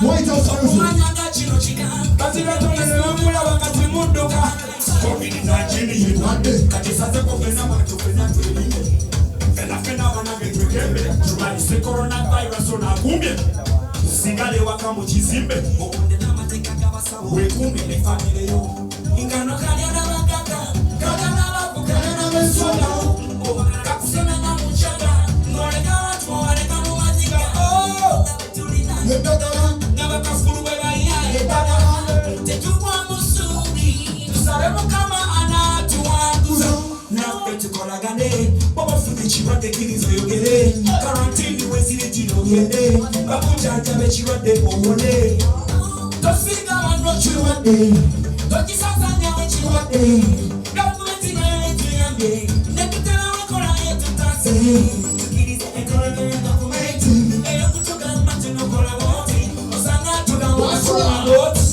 White House Sigale waka mu kizimbe okunde n'amateeka g'abasawo weekuume ne famire yo ingano kalya n'abagagga kalya n'abavugana n'abesoda kakusena na mukyala ng'oleka watu owaleka mu maziga tulina eddagala n'abakafulu bwe bayina eddagala tetugwa mu ssuubi tusabe mukama anaatuwanguza naffe tukolagane bw'obafuna ekirwadde kiriza oyogere karantini weziri ginogende bakujanjabe ekirwadde owone tosiga wano kirwadde tokisazanyawo ekirwadde gavumenti nayo etuyambye netuterawo ekola etutase tukiriza ekolono ya gavumenti eyokutugamba tunokola boti osanga tugawasowaoti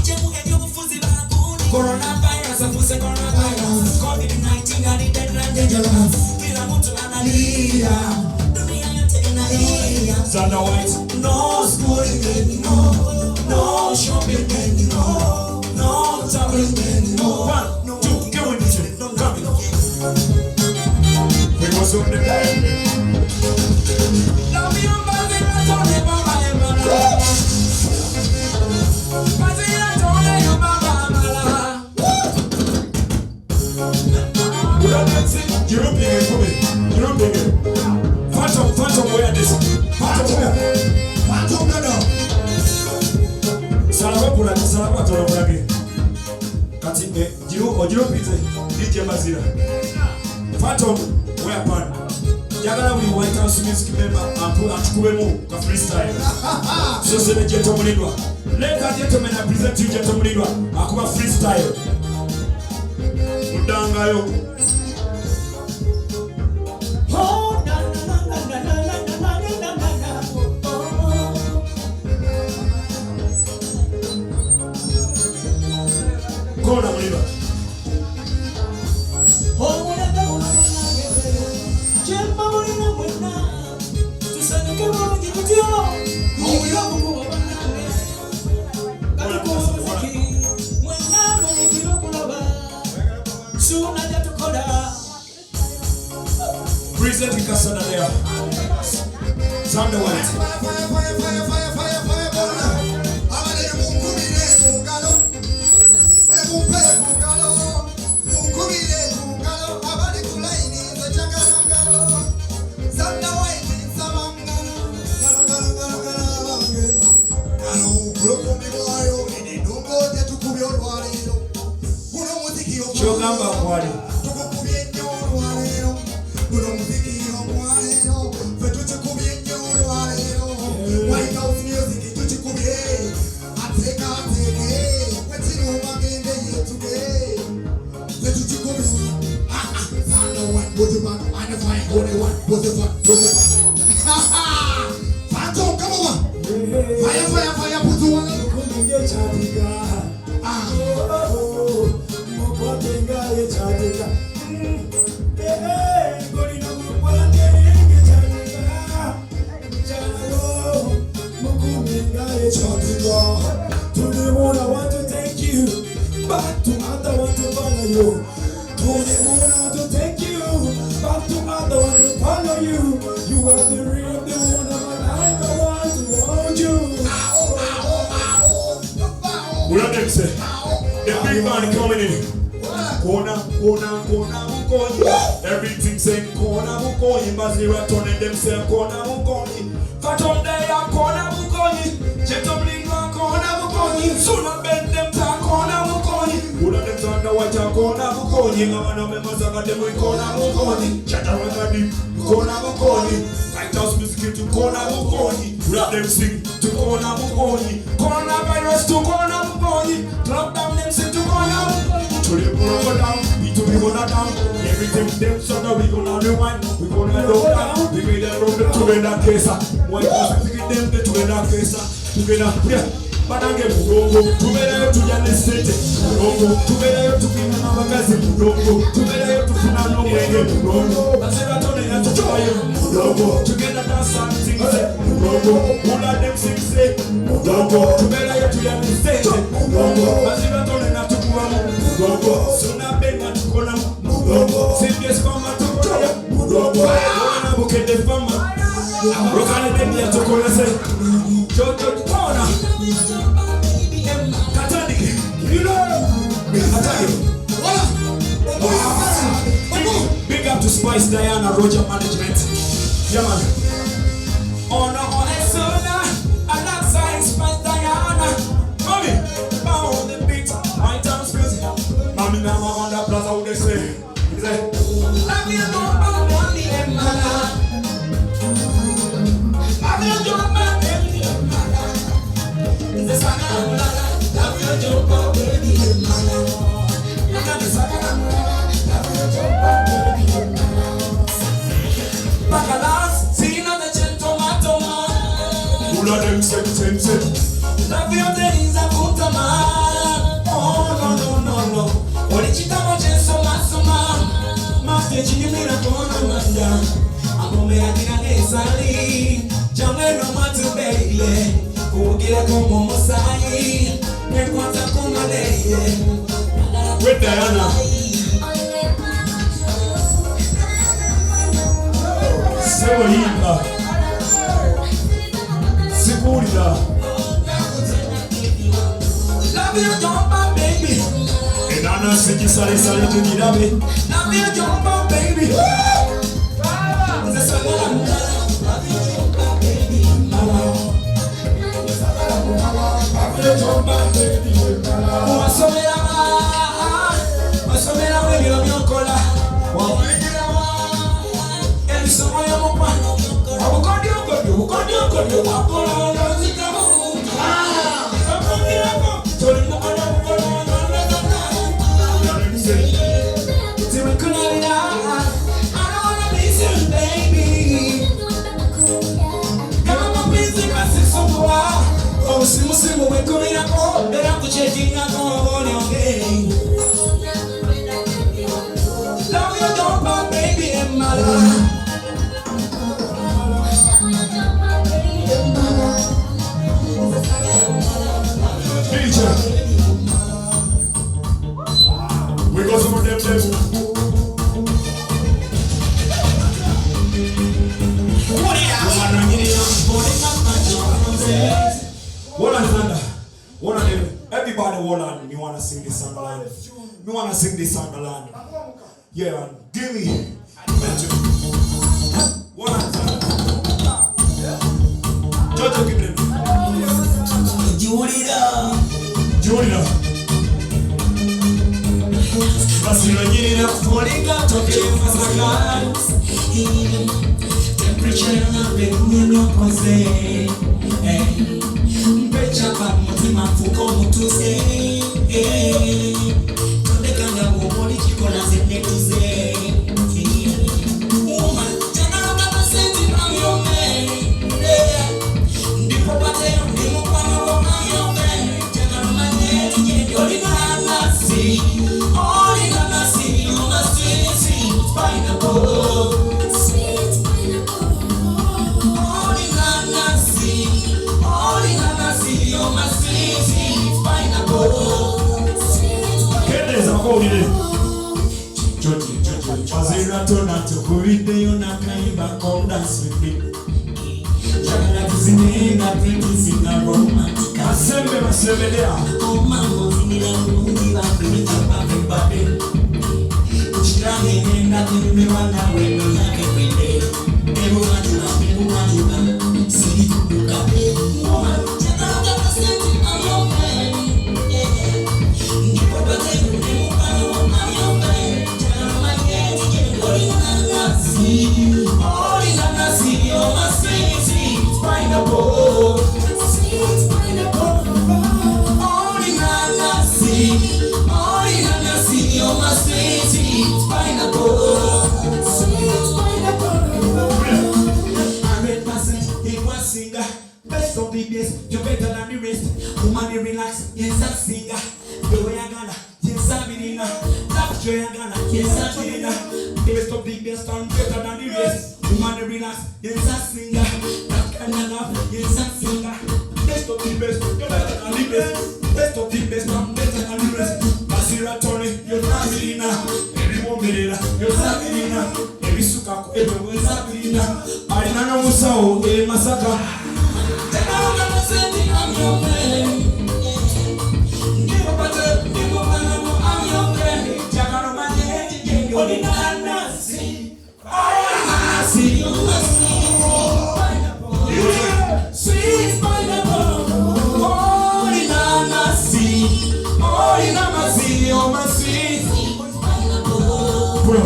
kyemu ebyobufuzi bagundi coronavirus afuse coronavirus covid-19 alidedra dangerous kila mtu analia dunia yote inalia Zana White no schooling anymore no shopping anymore no traveling anymore 1, 2 get with it come we was on the line love you baby I told you mama European Phantom where this Phantom no Salama tolobulage kati ojiro pizze DJ Mazira Phantom where pan jagala buli White House music member atukubemu ka freestyle so sebe Jeto Mulindwa leka gentlemen I present you Jeto Mulindwa akuba freestyle mudangayo Kona Mulindwa Present Kasana there Sound the White Chogamba kwali White House music tuchikubye ateka kwetino magende yetuge tuchikubye Zana White was the man and the fine only one was the one Phantom come on fire put you on kuminge chatika mokotenga ye chatika golino kwande nge chatika to the moon I want to take you back to other want to follow you to the moon I want to take you back to other want to follow you you are the real the one of my life I want to hold you what are they say the big man coming in Kona Mukonyi everything saying Kona Mukonyi Mazira turning them say Kona Mukonyi Phantom they are Kona Mukonyi Jeto Mulindwa Kona Mukonyi Sooner bend them to Kona Mukonyi Ula them to the White Kona Mukonyi Ngama members of them with Kona Mukonyi Chata Wakadi Kona Mukonyi White House music to Kona Mukonyi Ula them sing to Kona Mukonyi Coronavirus to Kona Mukonyi Lockdown them sing to Kona Mukonyi to the go down, we to be gonna down. Everything them so now we gonna rewind, we gonna low down. We made them run to the case. Why was we them to the case? Together, yeah. But I get Murongo, together to the state. Murongo, together to be another Murongo, together to Finano, Murongo. I said I told you to join Murongo, together. sad things. Who let them sing say? To better you to your mistake. As you don't know to go. Soon I beg to go. Serious come to go. I book at the farmer. Rock on the day to go and say, Jojo the corner. Katani, you know, I tell you. Big up to Spice Diana, Roger Management. Yeah, man. Oh no, alongside Spice Diana. Mommy, on the beat, my time's busy. Mommy, now I'm on that plaza, what they say. He say, love you, mommy, and mama. Love you, baby, and mama. The Sagana, love you, baby, and mama. Bacalas, sino de tomato man. Una dem sen. La fiota is a puta man. Oh no. Orichita moche soma. Master chimira kona manda. Amome atina nesali. Jamwe no matu beile. Kugira como mosai. Me kwanta kuma leye. With Diana. Sebolita. Seguridad. Love you, jump, baby. And I know si sale to Girabe. Love you, jump, baby. Simu we're coming up, better put your thing on your game. Love you, don't my baby and my love. We got some of them there. Everybody hold on, me wanna sing this song alone. Me wanna sing this song alone. Yeah, man. Give me. Hold on, Jojo, give me. Julida. Vasilogina, falling out of your face. Temperature na begu no kose. Chapa mutima fuko mutuse Tonde kanga mwomoli chikola zene tuze Uma, chana kama senti na yome Ndipo pate ndimu kwa nyoko na yome Chana rumane tije Oli na nasi Oma sweet pineapple Sweet pineapple Oli na nasi You're my sweet pineapple. Kendeza makoulire. Jojo. Azira tona tukuide yona kaiba come dance with me. Jana kuzinga pretty singa romantic. Asembe dea. Oh mambo zinila kuziba pinita papi papi. Chirani nenda kumewana weno na kepende. Ebu majuba. Sidi kuduka. Best of the best, you're better than the rest. Woman, you relax, yes, I'm singer. The way I gonna, yes, I'm in Love joy I gonna, yes, I'm in Best of the best, I'm better than the rest. man relax, yes I singer. That kind of love, yes I singer. Best of the best, you're better than the best. Best of the best, I'm better than the rest. Masira Tony, you're Sabina. Everyone Mirela, you're Sabina. Every Sukako, everyone Sabina. Arinana Musao, Masaka. I'm your friend. Give up a turn, give up another, I'm your friend. Jagano Mane, only Nanasi. I see you, sweet pineapple. Only Nanasi, only Namasi, oh my sweet pineapple. Bro.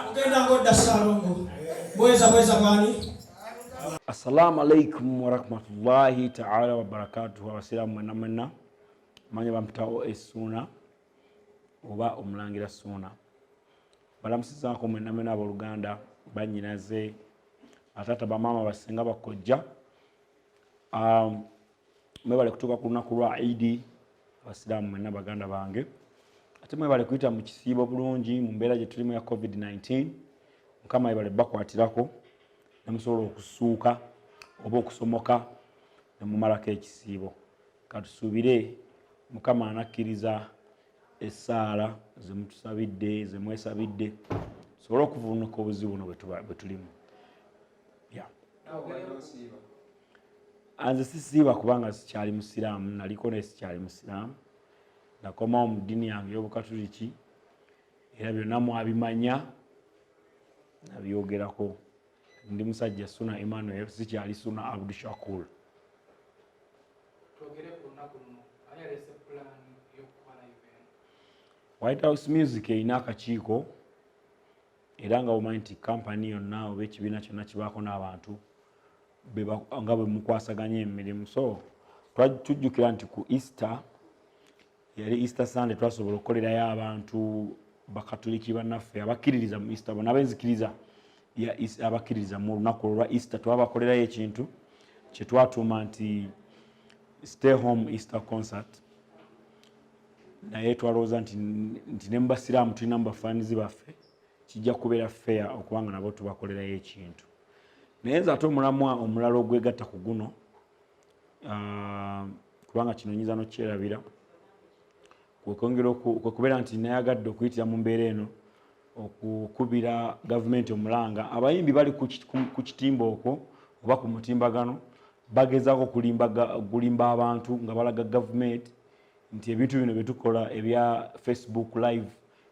Ugenda ngoda Salongo. Bweza bwani. Assalamu alaikum warahmatullahi ta'ala wabarakatuh. Abasiramu mwenna manya bampitawo Essuuna oba Omulangira Ssuuna. Balamusizaako mwenna abooluganda bannyinaze atata bamaama basenga bakojja. Mwebale kutuuka ku lunaku lwa Eid abasiraamu mwenna baganda bange. Ate mwebale kuyita mu kisiibo bulungi mu mbeera gye tulimu ya COVID-19. Mukama yebale bakwatirako ne musobola okusuuka oba okusomoka ne mumalako ekisiibo. Katusuubire Mukama anakkiriza essaala ze mutusabidde ze mwesabidde tusobole okuvuunuka obuzibu buno bwe tulimu. Anze sisiiba kubanga sikyali musiraamu, naliko naye sikyali musiraamu. Nakomawo mu ddiini yange y'Obukatuliki era byonna mwabimanya nabyogerako. Ndi musajja Ssuuna Emmanuel, sikyali Ssuuna Abdul Shakur. White House Music erina akakiiko era nga omanyi nti kampani yonna oba ekibiina kyonna kibaako n'abantu nga bwe mukwasaganya emirimu. So tujjukira nti ku Easter yali Easter Sunday twasobola okukolerayo abantu bakatuliki bannaffe abakkiririza mu Easter bonna abenzikiriza abakkiririza mu lunaku olwa Easter twabakolerayo ekintu kye twatuuma nti Stay Home Easter Concert. Naye twalowooza nti ne mu basiraamu tulina mu bafaanizi baffe kijja kubeera fair okubanga nabo tubakolerayo ekintu. Naye nze ate omulamwa omulala ogwegatta ku guno kubanga kino nyiza n'okyerabira kwe kubeera nti nayagadde okuyitira mu mbeera eno okukubira gavumenti omulanga. Abayimbi bali ku kitimba okwo oba ku mutimbagano bagezaako kulimba abantu nga balaga gavumenti nti ebintu bino bye tukola ebya Facebook live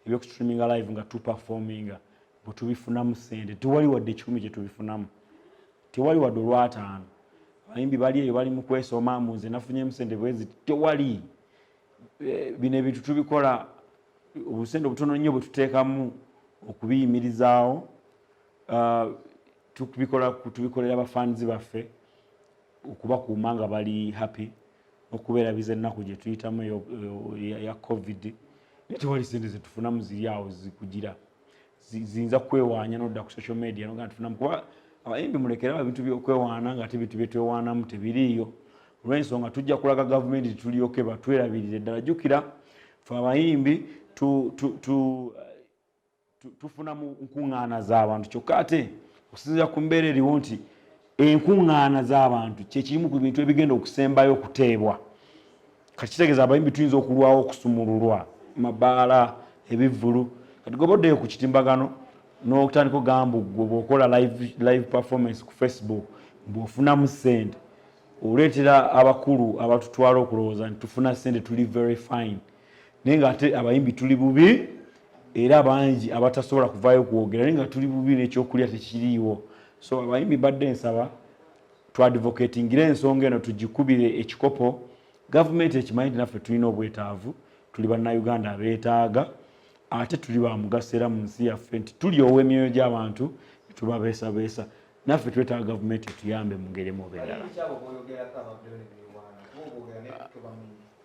ebyokustreaminga live nga tuperforminga bwe tubifunamu ssente. Tewali wadde 10 kye tubifunamu, tewali wadde olw'ataano. Abayimbi bali eyo bali mu kwesoma mu nze nafunyemu ssente bwezi tewali. Bino ebintu tubikola obusente obutono nnyo bwe tuteekamu okubiyimirizaawo. Tubikolera abafaanizi baffe okubakuuma nga bali happy okubeera biza ennaku gye tuyitamu ya COVID. Naye tewali ssente ze tufunamu ziri awo zikugira ziyinza kwewaanya n'odda ku social media nga tufunamu. Kuba abayimbi mulekera ebintu by'okwewaana nga ate bintu bye twewaanamu tebiriiyo. Olw'ensonga tujja kulaga gavumenti tulyoke batwerabirire ddala. Jjukira ffe abayimbi tufuna mu nkuŋŋaana z'abantu kyokka ate okusinziira ku mbeera eriwo nti enkuŋŋaana z'abantu kye kimu ku bintu ebigenda okusembayo okuteebwa. Kati kitegeeza abayimbi tuyinza okulwawo okusumululwa mabaala ebivvulu. Kati goboddeyo ku kitimbagano n'okutandika ogamba bw'okola live performance ku Facebook bw'ofunamu ssente oleetera abakulu abatutwala okulowooza nti tufuna ssente tuli very fine. Naye ng'ate abayimbi tuli bubi era bangi abatasobola kuvaayo kwogera naye nga tuli bubi n'ekyokulya tekiriiwo. So abayimbi badde nsaba twadvocatingira ensonga eno tugikubire ekikopo. Gavumenti ekimanyi nti naffe tulina obwetaavu, tuli bannayuganda abeetaaga ate tuli ba mugaso era mu nsi yaffe nti tulyowa emyoyo gy'abantu tubabeesabeesa. Naffe twetaaga gavumenti etuyambe mu ngeri emu oba endala.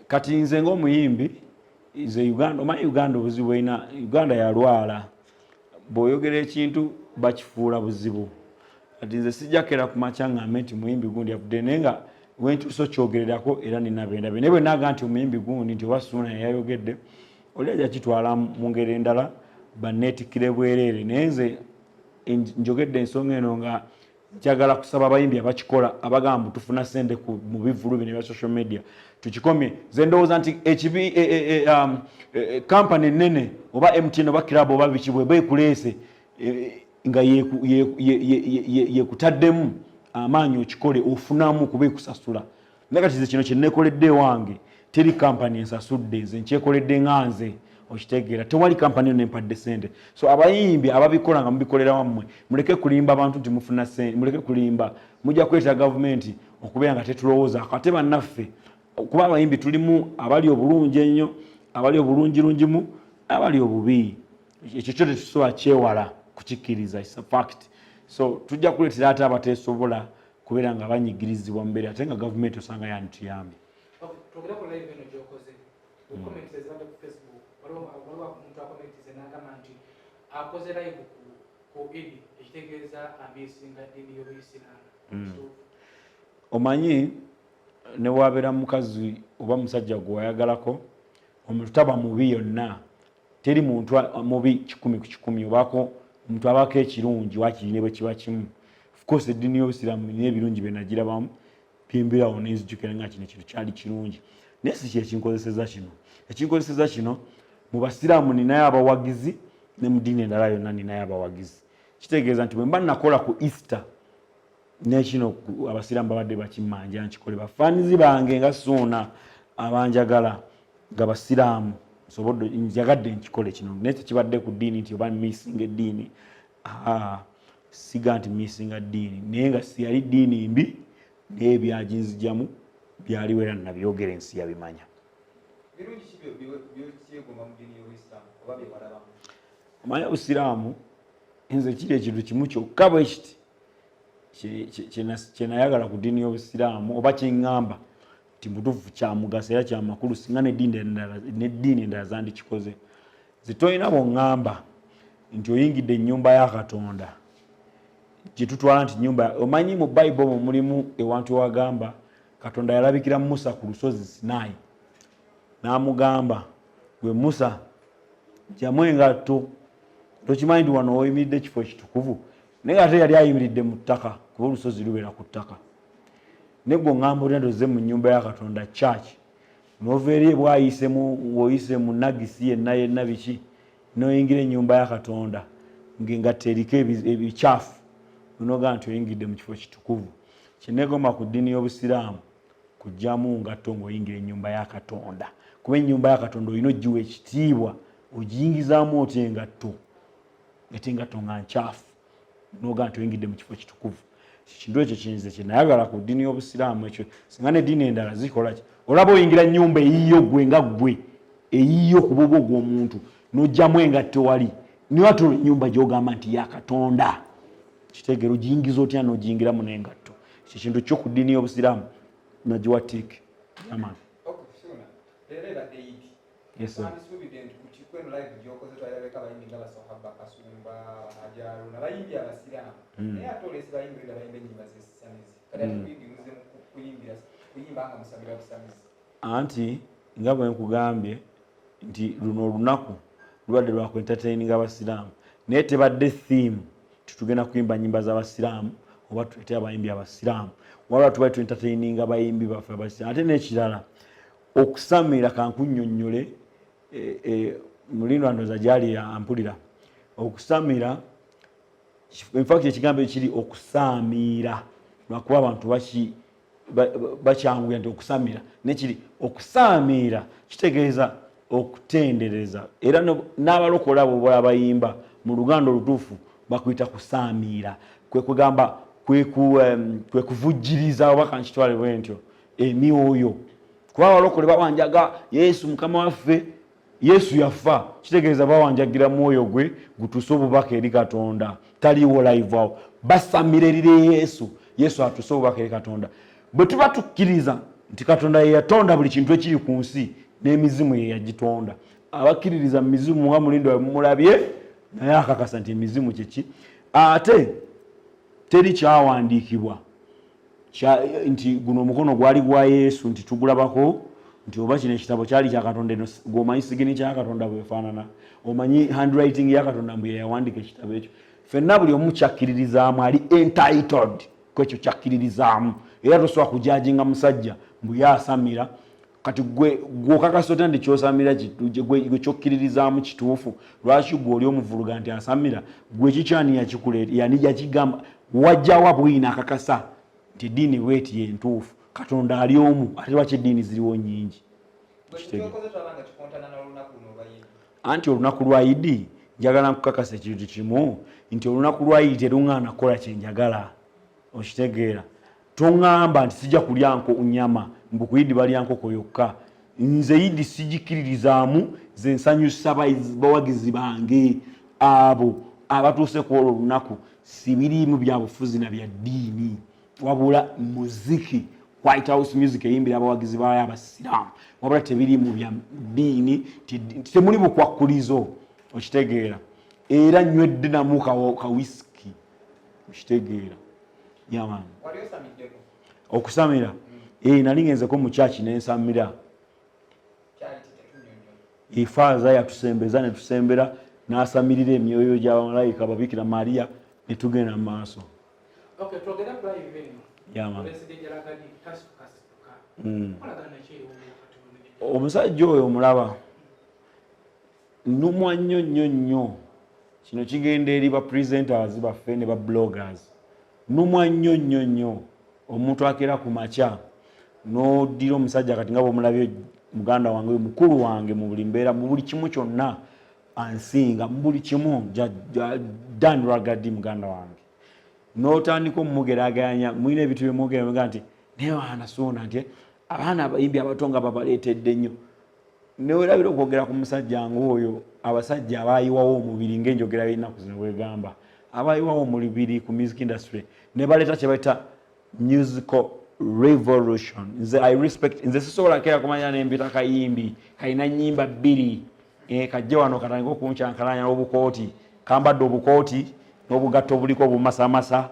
Kati nze ng'omuyimbi nze Uganda, omanyi Uganda obuzibu bw'erina, Uganda yalwala. Bw'oyogera ekintu bakifuula buzibu. Kati nze sijjakera ku makya ngambe nti muyimbi gundi afudde naye nga wentuusa okyogererako era nina bendabe. Naye bwe naaga nti omuyimbi gundi nti oba Ssuuna yayogedde oli ajja kitwala mu ngeri endala banneetikkire bwereere. Naye nze njogedde ensonga eno nga njagala kusaba abayimbi abakikola abagamba tufuna ssente mu bivvulu bino ebya social media tukikomye. Nze ndowooza nti ekibi kampani ennene oba MTN oba Club oba biki bwe beekuleese nga yekutaddemu amaanyi okikole ofunamu kuba ekusasula. Naye kati kino kye neekoledde ewange teri kampani ensasudde, nze nkyekoledde nga nze okitegeera. Tewali kampani yonna empadde ssente. So abayimbi ababikola nga mubikolera wammwe muleke kulimba abantu nti mufuna ssente, muleke kulimba. Mujja kwetaaga gavumenti okubeera nga tetulowooza ate bannaffe kuba abayimbi tulimu abali obulungi ennyo, abali obulungirungimu, abali obubi. Ekyo kyo tetusobola kyewala kukikkiriza, it's a fact. So tujja kuleetera ate abateesobola kubeera nga banyigirizibwa mu mbeera ate nga gavumenti osanga yanituyambye. Twogera ku live eno gy'okoze comments ezibadde ku Facebook waliwo omuntu akomentize n'agamba nti akoze live ku Idi ekitegeeza amiisinga ddiini y'Obuyisiraamu. Omanyi ne wabeera mukazi oba musajja gwe wayagalako omuntu taba mubi yonna, teri muntu mubi 100 obaako omuntu abaako ekirungi wakiri ne bwe kiba kimu. Of course eddiini y'Obuyisiraamu erina ebirungi bye nagirabamu byemberawo nenzijukira nga kino kintu kyali kirungi, naye si kyekinkozeseza kino. Ekinkozeseza kino mu basiraamu ninayo abawagizi ne mu ddiini endala yonna ninayo abawagizi. Kitegeeza nti bwe mba nakola ku Easter nekino abasiraamu babadde bakimmanja nkikole, bafaanizi bange nga Suuna abanjagala nga basiraamu nsobodde njagadde nkikole kino, naye tekibadde ku ddiini nti oba miisinga eddiini. Siga nti miisinga ddiini, naye nga si yali ddiini mbi naye byaginzijjamu byaliwo era nabyogera ensi yabimanya. Omanya Obusiraamu nze kiri ekintu kimu kyokka bwe kiti kyenayagala ku ddiini y'Obusiraamu oba kyeŋŋamba nti mutuufu kya mugaso era kya makulu singa n'eddiini endala zandikikoze. Nze tolina bw'oŋŋamba nti oyingidde ennyumba ya Katonda gye tutwala nti nyumba. Omanyi mu Bayibuli omwo mulimu ewantu ewagamba Katonda yalabikira Musa ku lusozi Sinai n'amugamba, gwe Musa gyamu engatto. Tokimanyi nti wano oyimiridde ekifo ekitukuvu, naye ate yali ayimiridde mu ttaka kuba olusozi lubeera ku ttaka. Ne gwe oŋŋamba oli ndoze mu nnyumba ya Katonda church n'ova eri ng'oyise mu nagisi yenna biki n'oyingira ennyumba ya Katonda ng'engatto eriko ebicaafu noga nti oyingidde mu kifo kitukuvu. Kyenegomba ku ddiini y'Obusiraamu kujjamu ngatto ng'oyingira ennyumba ya Katonda, kuba ennyumba ya Katonda olina ogiwa ekitiibwa, ogiyingizaamu otya engatto ate engatto nga nkyafu noga nti oyingidde mu kifo kitukuvu. Kintu ekyo kinze kyenayagala ku ddiini y'Obusiraamu ekyo. Singa n'eddiini endala zikola ki? Olaba oyingira ennyumba eyiyo gwe nga ggwe eyiyo ku bwobwo gw'omuntu n'ojjamu engatto wali niyo ate ennyumba gy'ogamba nti ya Katonda. Kitegeero giyingiza otya n'ogiyingiramu n'engatto. Ekyo kintu kyo ku ddiini y'Obusiraamu nagiwa tiiki. Yaman. Yes sir. Anti nga bwe nkugambye nti luno olunaku lubadde lwa entertaining abasiraamu, naye tebadde theme tutugenda kuyimba nyimba z'abasiraamu oba tulete abayimbi abasiraamu, wabula tubadde entertaining abayimbi baffe abasiraamu. Ate n'ekirala okusamira kankunnyonnyole mulino ndoza gyali ampulira okusamira. In fact ekigambo ekiri okusaamira lwakuba abantu bakyanguya nti okusamira nekiri okusaamira kitegeeza okutendereza, era n'abalokola abo abayimba mu Luganda olutuufu bakuyita kusaamira, kwe kugamba kwe kuvujjiriza oba kankitwale bwe ntyo emyoyo. Kuba abalokole bawanjaga Yesu mukama waffe, Yesu yafa, kitegeeza bawanjagira mwoyo gwe gutuuse obubaka eri Katonda, taliwo live awo, basamirerire Yesu atuuse obubaka eri Katonda. Bwe tuba tukkiriza nti Katonda ye yatonda buli kintu ekiri ku nsi n'emizimu ye yagitonda, abakkiririza mu mizimu nga Mulindo we mumulabye naye akakasa nti emizimu kyeki, ate teri kyawandiikibwa nti guno omukono gwali gwa Yesu nti tugulabako nti oba kino ekitabo kyali kya Katonda. Eno gwomanyi sigini kya Katonda bwefaanana, omanyi handwriting ya Katonda mbu yawandiika ekitabo ekyo. Ffenna buli omu kyakkiririzaamu, ali entitled ku ekyo kyakkiririzaamu, era tosobola kujajinga musajja mbu yasamira. Kati gwe okakasa otya nti kyosamira gwe kyokkiririzaamu kituufu? Lwaki gwe oli omuvuluga nti asamira? Gwe kikyani yakikuleeta, yani yakigamba, wajjawa bwina akakasa nti eddiini bweti yentuufu? Katonda ali omu, ate lwaki eddiini ziriwo nnyingi? Anti olunaku lwa Idi njagala nkukakasa ekintu kimu nti olunaku lwa Idi teruŋŋaana kukola kyenjagala, okitegeera. Toŋŋamba nti sijja kulya nnyama, mbu ku Idi balya nkoko yokka. Nze Idi sigikkiririzaamu, ze nsanyusa bawagizi bange abo abatuuse ku olwo olunaku si birimu bya bufuzi na bya ddiini wabula muziki White House music eyimbira abawagizi baayo abasiraamu wabula tebirimu bya ddiini temuli bukwakkulizo okitegeera era nywedde namu ka whisky okitegeera yaman okusamira nali ngenzeko mu kyaki nensamira ifaaza yatusembeza netusembera n'asamirira emyoyo gy'abamalayika babikira Maria ne tugenda mu maaso. Omusajja oyo omulaba nnumwa nnyo kino kigenda eri ba presenters baffe ne ba bloggers nnumwa nnyo omuntu akeera ku makya n'oddira omusajja kati nga bw'omulabye muganda wange mukulu wange mu buli mbeera mu buli kimu kyonna ansinga mu buli kimu Dan Ragadi muganda wange n'otandika omumugeraganya mulina ebintu byemwogeranga nti naye anasuuna nti abaana abayimbi abatonga babaleetedde nnyo newerabira okwogera ku musajja ng'oyo abasajja abaayiwawo omubiri ng'enjogera y'ennaku zino bwegamba abaayiwawo omubiri ku music industry ne baleeta kye bayita musical revolution. I respect nze sisobola kera kumanya nembita kayimbi kalina nnyimba bbiri kajje wano katandika okuncankalanya obukooti kambadde obukooti n'obugatto buliko obumasamasa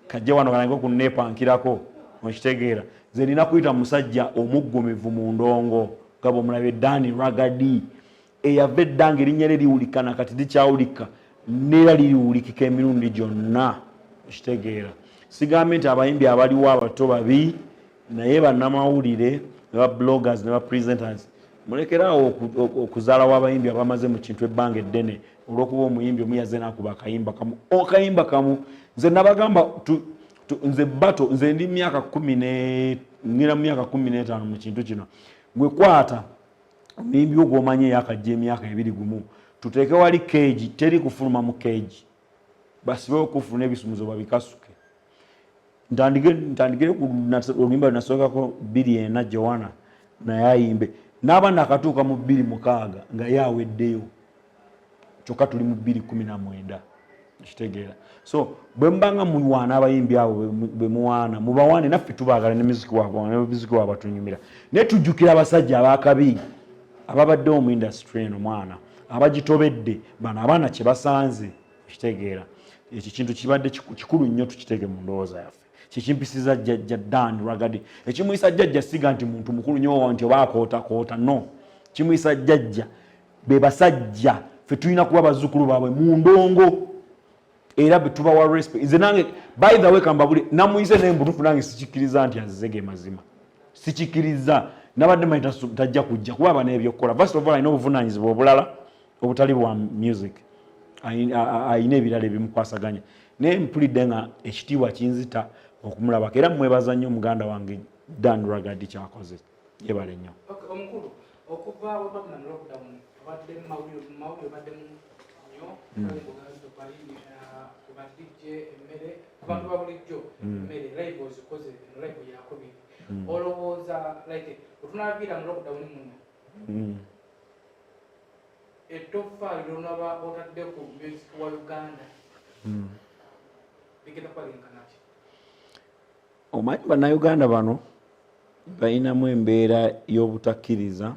kajje wano katandika okunneepankirako okitegeera nze nina kuyita musajja omuggumivu mu ndongo gabo omulabe Dan Ragadi eyava eddanga erinnya lye liwulikana kati likyawulika neera liriwulikika emirundi gyonna okitegeera sigambe nti abayimbi abaliwo abato babi naye bannamawulire ne ba bloggers ne ba presenters mulekerawo okuzaala w'abayimbi abamaze mu kintu ebbanga eddene olw'okuba omuyimbi omuyaze n'akuba akayimba kamu nze nabagamba nze bato nze ndi ngina mu myaka 15 mu kintu kino gwe kwata omuyimbi ogw'omanye yakajja emyaka 21 tuteeke wali keegi teri kufuluma mu keegi basibewo kufuna ebisumuzo babikasuke ntandikire ku oluyimba lunasookako 24 Joanna naye ayimbe n'abaana akatuuka mu 26 nga yaweddeyo kyokka tuli mu 2019 kitegeera so bwe mbanga muwaana abayimbi abo bwe muwaana mubawaane naffe tubaagala ne muziki waabwe batunyumira naye tujjukira abasajja abakabi ababaddewo mu industry eno mwana abagitobedde bano abaana kye basanze kitegeera ekyo kintu kibadde kikulu nnyo tukiteeke mu ndowooza yaffe kikimpisiza jjajja Dan Ragadi ekimuyisa jjajja siga nti muntu mukulu nnyo nti oba akootakoota no kimuyisa jjajja be basajja ffe tulina kuba bazzukulu baabwe mu ndongo era bwe tubawa respect nze nange by the way kambabule namuyise n'embutufu nange sikikkiriza nti azizege mazima sikikkiriza nabadde manyi tajja kujja kuba aba n'ebyokukola first of all alina obuvunaanyizibwa obulala obutali bwa music ayina ebirala ebimukwasaganya naye mpulidde nga ekitiibwa kinzita okumulabako era mwebaza nnyo muganda wange Dan Ragadi kyakoze yebale nnyo omukulu okuva webagina mu lockdown abadde mawulire obaddemu nnyo kubadijje emmere abantu babulijjo emmere live ozikoze live yakubiri olowooza like otunaviira mu lockdown muno ettoffaali lyonaba otadde ku music wa Uganda bigenda kwalinkana ki omanyi bannayuganda bano balinamu embeera y'obutakkiriza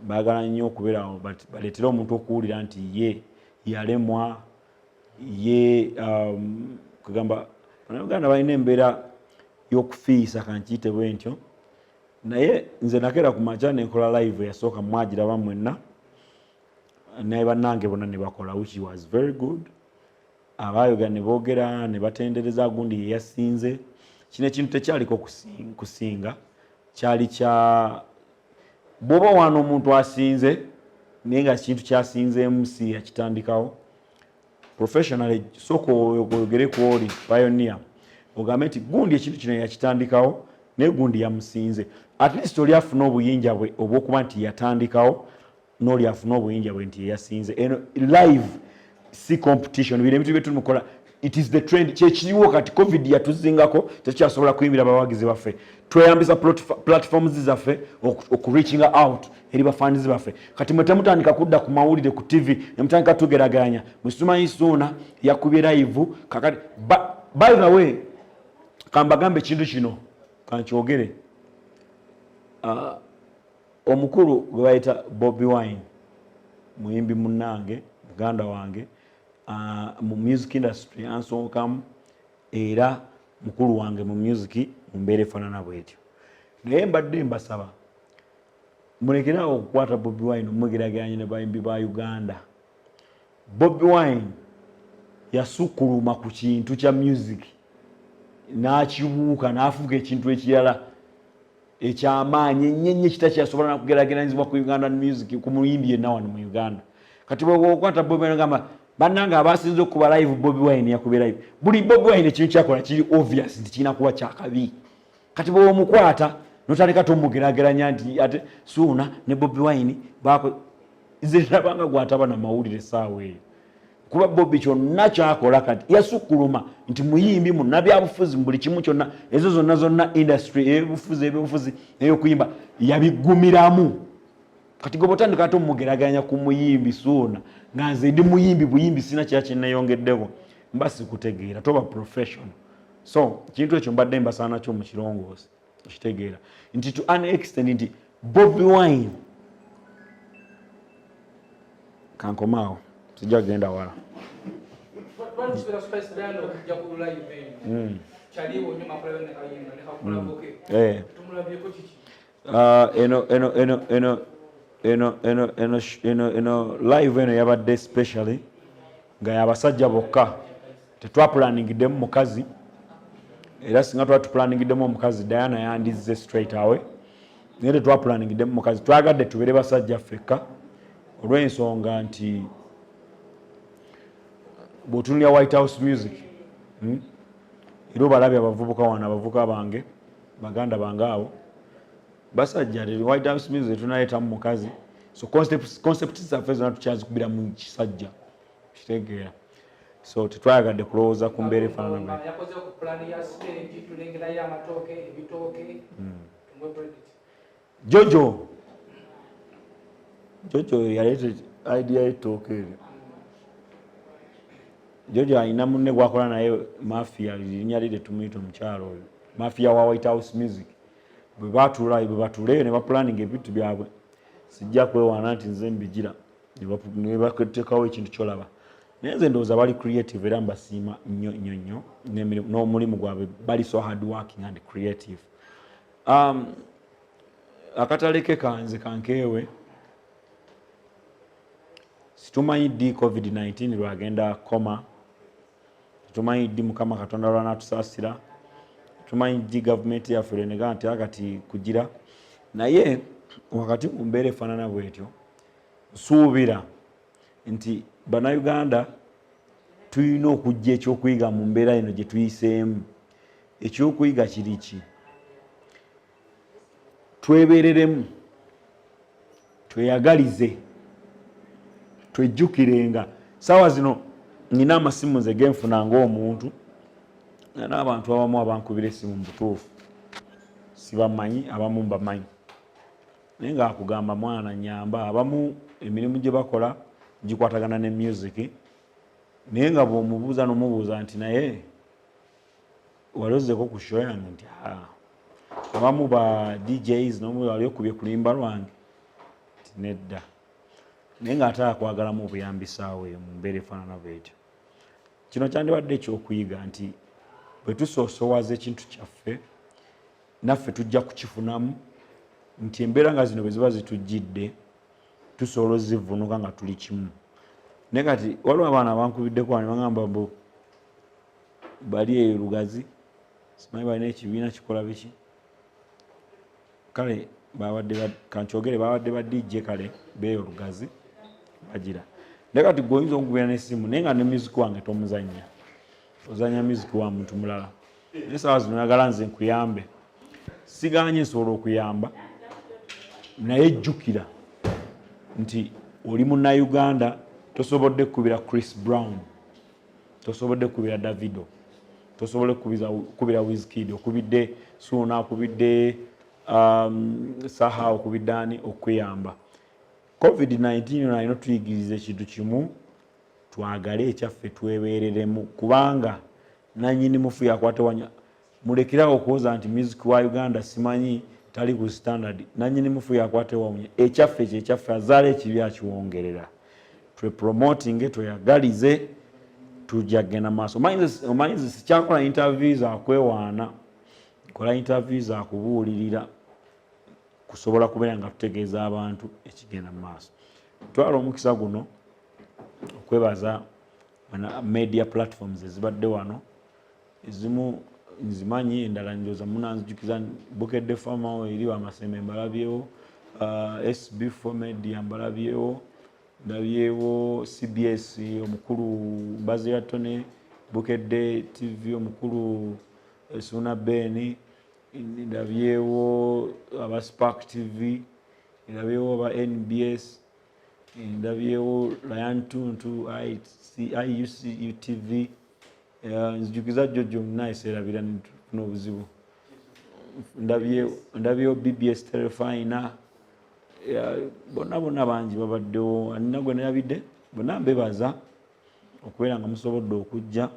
baagala nnyo okubeerawo baleetera omuntu okuwulira nti ye yalemwa ye kugamba bannayuganda balina embeera y'okufiisa kankiyite bwe ntyo naye nze nakeera ku makya nenkola live yasooka mwagiraba mwenna naye bannange bonna ne bakola which was very good abayoga ne boogera ne batendereza gundi ye yasinze kino ekintu tekyaliko kusinga kyali kya bw'oba wano omuntu asinze naye nga kintu kyasinzeemu si yakitandikawo professionally sooka oyogere ku oli pioneer ogambe nti gundi ekintu kino yakitandikawo naye gundi yamusinze at least oli afuna obuyinja bwe obw'okuba nti yatandikawo n'oli afuna obuyinja bwe nti yasinze eno live si competition bino ebintu bye tuli mukola it is the trend kyekiriwo kati covid yatuzingako tekyasobola kuyimbira abawagizi baffe tweyambisa platforms zaffe okureaching out eri bafanizi baffe kati mwetemutandika kudda ku mawulire ku tv nemutandika tugeraganya Musitumanyi Suuna yakubye live kakati by the way kambagambe ekintu kino kankyogere omukulu gwe bayita Bobi Wine muyimbi munnange muganda wange mu music industry ansonkamu era mukulu wange mu music mumbeera efaanana bwetyo naye mbadde mbasaba mulekerawo okukwata Bobi Wine omwegeraganye ne bayimbi ba Uganda. Bobi Wine yasukuluma ku kintu kya music n'akibuuka n'afuga ekintu ekirala ekyamaanyi ennyo kitakyasobola nakugeraganyizibwa ku Ugandan music ku muyimbi yenna wano mu Uganda. Kati bw'okwata Bobi Wine ngamba bannange abasinze okuba live Bobi Wine yakubye live buli Bobi Wine ekintu kyakola kiri obvious nti kirina kuba kyakabi. Kati bw'omukwata notandika tomugerageranya nti ate Suuna ne Bobi Wine zirabanga gwataba na mawulire saawa eyo kuba Bobi kyonna kyakola kati yasukuluma nti muyimbi munnabyabufuzi mu buli kimu kyonna ezo zonna industry ebyobufuzi ey'okuyimba yabigumiramu. Kati gobotandika ate omugerageranya ku muyimbi Suuna nga nze ndi muyimbi buyimbi sina kya kyennayongeddeko mba sikutegeera toba professional. So kintu ekyo mbadde mbasana nakyo mu kirongoosi okitegeera nti to an extent nti Bobi Wine kankomaawo sijja genda wala eno live eno yabadde specially nga yabasajja bokka tetwapulaningiddemu mukazi era singa twatupulaningiddemu omukazi Diana yandizze straight away naye tetwapulaningiddemu mukazi twagadde tubere basajja ffekka olw'ensonga nti bw'otunulya White House music era obalabye abavubuka wano abavubuka bange baganda bange abo basajja White House music tunaleetamu mukazi so concept zaffe zonna tukyazikubira mu kisajja kitegeera so tetwayagadde kulowooza ku mbeera efaanana Jojo yaleeta idea y'ettooke eryo. Jojo alina munne gwakola naye mafia linnya lye tumuyita omukyalo oyo mafia wa White House music bwe batuleyo ne bapulaninga ebintu byabwe sijja kwewaana nti nze mbigira ne bateekawo ekintu kyolaba naye nze ndowooza bali creative era mbasiima nnyo n'omulimu gwabwe bali so hard working and creative. Akatale ke kanze kankeewe situmanyi ddi COVID-19 lwagenda koma tumanyi ddi Mukama Katonda lwanaatusaasira tumanyi ddi gavumenti yaffe lwenega nti akati kugira naye wakati mu mbeera efaanana bwetyo suubira nti bannayuganda tulina okujja ekyokuyiga mu mbeera eno gye tuyiseemu. Ekyokuyiga kiri ki? Twebeereremu, tweyagalize, twejjukirenga. Saawa zino nina amasimu nze genfuna ng'omuntu n'abantu abamu abankubira essimu mu butuufu sibamanyi abamu mbamanyi naye nga akugamba mwana nyamba abamu emirimu gye bakola gikwatagana ne music naye nga bw'omubuuza n'omubuuza nti naye walozeko ku show yange nti abamu ba DJs n'omu wali okubye kulimba lwange nti nedda naye ng'ate akwagalamu obuyambisaawo eyo mu mbeera efaanana bwetyo. Kino kyandibadde ekyokuyiga nti bwe tusoosowaza ekintu kyaffe naffe tujja kukifunamu nti embeera nga zino bwe ziba zitujjidde tusobola ozivunuka nga tuli kimu. Naye kati waliwo abaana abankubiddeko wano bagamba mbu bali eyo Lugazi simanyi balina ekibiina kikola biki kale kankyogere babadde ba DJ kale beeyo Lugazi bagira naye kati gwe oyinza okugubira n'essimu naye nga ne music wange tomuzannya ozannya music wa muntu mulala naye saawa zino oyagala nze nkuyambe siganye nsobola okuyamba naye jjukira nti oli munnayuganda tosobodde kkubira Chris Brown tosobodde kubira Davido, tosobodde kubira Wizkid, okubidde Suna, okubidde Saha, okubidde ani okweyamba. COVID-19 alina tuyigiriza ekintu kimu, twagale ekyaffe twebereremu, kubanga nanyini mufu yakwate wanya mulekerawo okuwoza nti music wa Uganda simanyi tali ku standard. Nanyini mufu yakwate wanya ekyaffe ky'ekyaffe, azaala ekibi akiwongerera. Twe promoting tweyagalize tujja genda maaso. Omanyi sikyakola interviews akwewaana, kola interviews akubuulirira kusobola kubeera nga tutegeeza abantu ekigenda mu maaso. Twala omukisa guno okwebaza media platforms ezibadde wano, ezimu nzimanyi, endala njoza munanzijukiza Bukedde Farmer eri Wamasembe mbalabyewo, SB4 Media mbalabyewo, ndabyewo CBS omukulu Bazira Tone, Bukedde TV omukulu Suna Beni, ndabyewo aba Spark TV, ndabyewo aba NBS, ndabyewo Lion Tuntu, IUCU TV, nzijukiza Jojo nice erabira n'obuzibu. Ndabyewo BBS Telefina, bonna bangi babaddewo, anina gwe nerabidde, bonna mbebaza okubeera nga musobodde okujja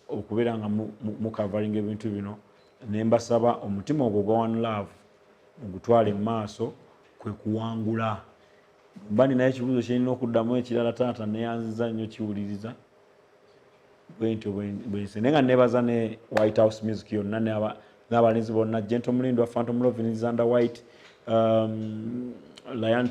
okubeera nga mukavaringa ebintu bino. Nembasaba omutima ogwo gwa One Love mugutwale mu maaso, kwe kuwangula. Mba ninayo ekibuuzo kye nina okuddamu ekirala, taata neyanziza nnyo kiwuliriza bwentyo bwense. Naye nga nebaza ne White House Music yonna n'abalenzi bonna, Gentle Mulindwa, Phantom Love, Zander White, Lion